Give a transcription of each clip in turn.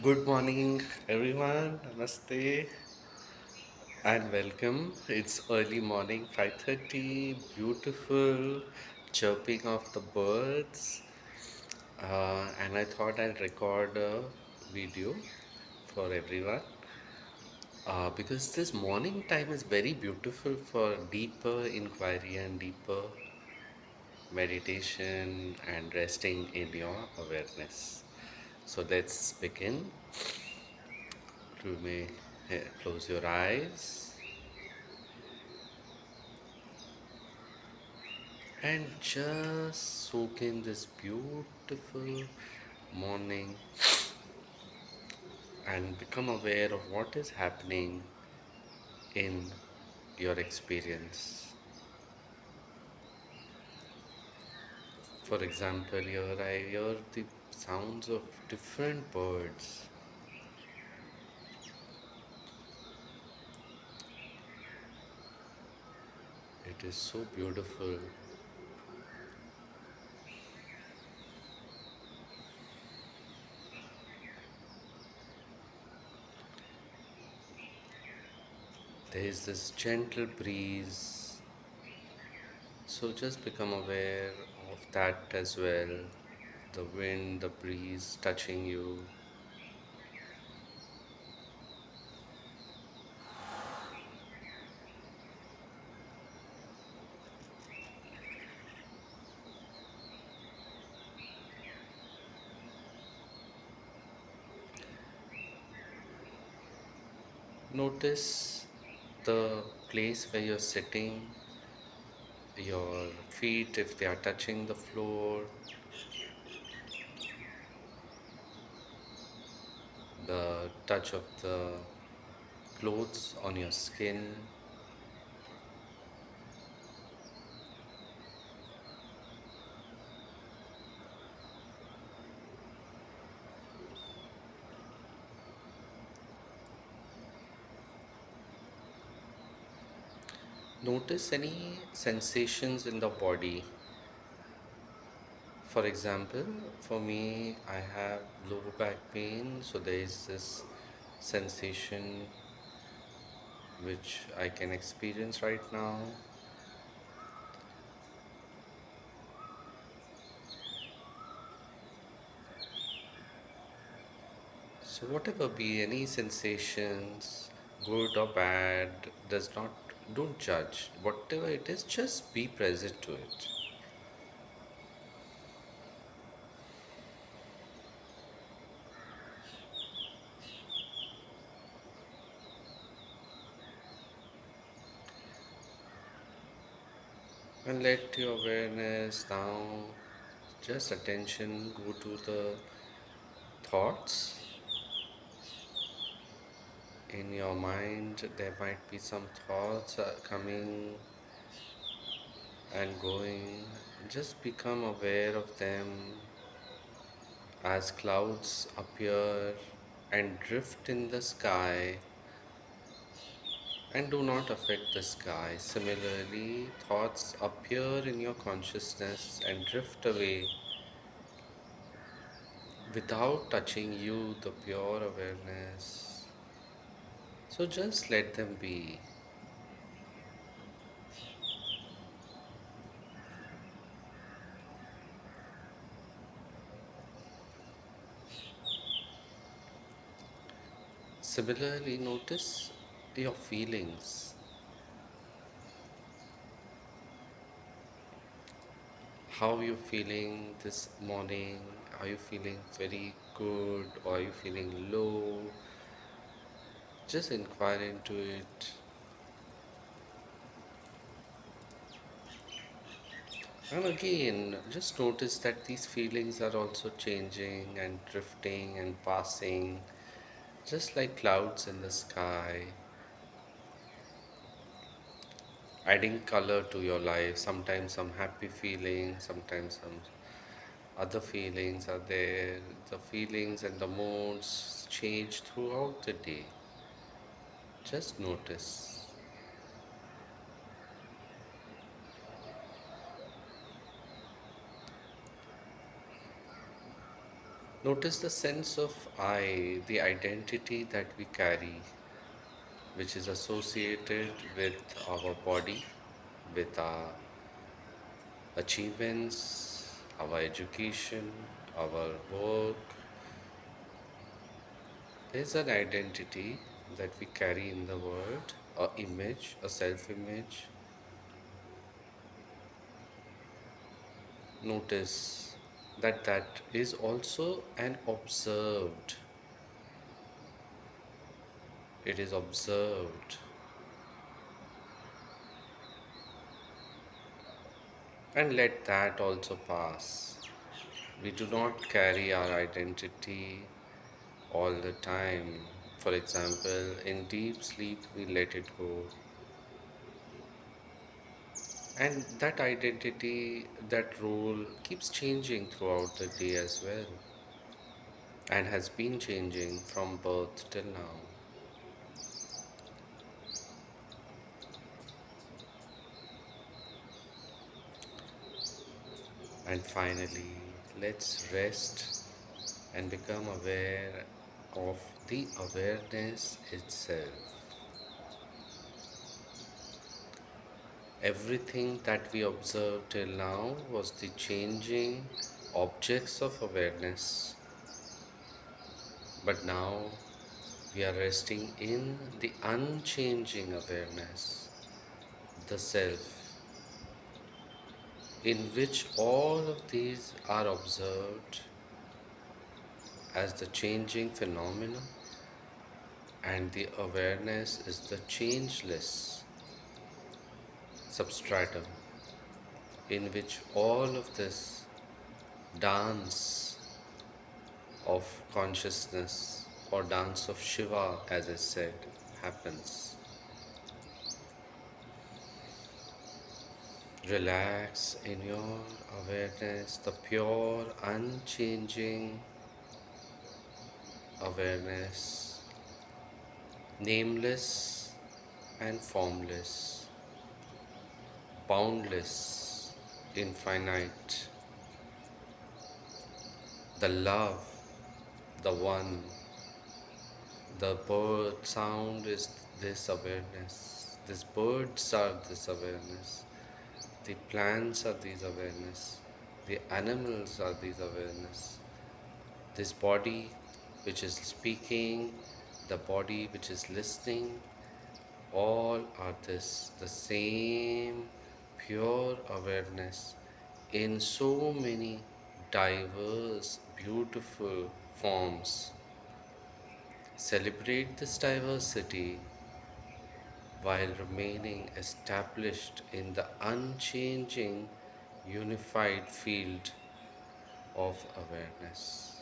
Good morning, everyone. Namaste and welcome. It's early morning, 5:30. Beautiful chirping of the birds. And I thought I'll record a video for everyone because this morning time is very beautiful for deeper inquiry and deeper meditation and resting in your awareness. So let's begin. You may close your eyes and just soak in this beautiful morning and become aware of what is happening in your experience. For example, here I hear the sounds of different birds. It is so beautiful. There is this gentle breeze. So just become aware of that as well. The wind, the breeze touching you. Notice the place where you're sitting, your feet if they are touching the floor, the touch of the clothes on your skin. Notice any sensations in the body. For example, for me, I have lower back pain, so there is this sensation which I can experience right now. So, whatever be any sensations, good or bad, does not don't judge. Whatever it is, just be present to it. And let your awareness now, just attention, go to the thoughts in your mind. There might be some thoughts coming and going. Just become aware of them as clouds appear and drift in the sky and do not affect the sky. Similarly, thoughts appear in your consciousness and drift away without touching you, the pure awareness. So just let them be. Similarly, notice your feelings. How you feeling this morning? Are you feeling very good or are you feeling low? Just inquire into it. And again, just notice that these feelings are also changing and drifting and passing, just like clouds in the sky, adding color to your life. Sometimes some happy feelings, sometimes some other feelings are there. The feelings and the moods change throughout the day. Just notice. Notice the sense of I, the identity that we carry, which is associated with our body, with our achievements, our education, our work. There's an identity that we carry in the world, a image, a self image. Notice that that is also an observed, it is observed, and let that also pass. We do not carry our identity all the time. For example, in deep sleep, we let it go. And that identity, that role keeps changing throughout the day as well, and has been changing from birth till now. And finally, let's rest and become aware of the awareness itself. Everything that we observed till now was the changing objects of awareness, but now we are resting in the unchanging awareness, the self, in which all of these are observed as the changing phenomena, and the awareness is the changeless substratum in which all of this dance of consciousness or dance of Shiva, as is said, happens. Relax in your awareness, the pure, unchanging awareness, nameless and formless, boundless, infinite, the love, the one. The bird sound is this awareness. These birds are this awareness. The plants are these awareness. The animals are these awareness. This body which is speaking, the body which is listening, all are this, the same pure awareness in so many diverse, beautiful forms. Celebrate this diversity while remaining established in the unchanging, unified field of awareness.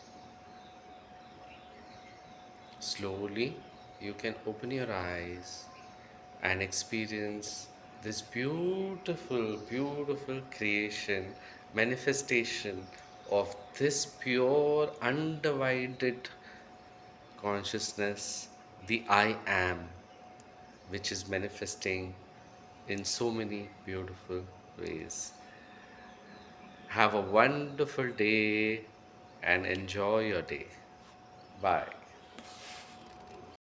Slowly, you can open your eyes and experience this beautiful, beautiful creation, manifestation of this pure, undivided consciousness, the I am, which is manifesting in so many beautiful ways. Have a wonderful day and enjoy your day. Bye.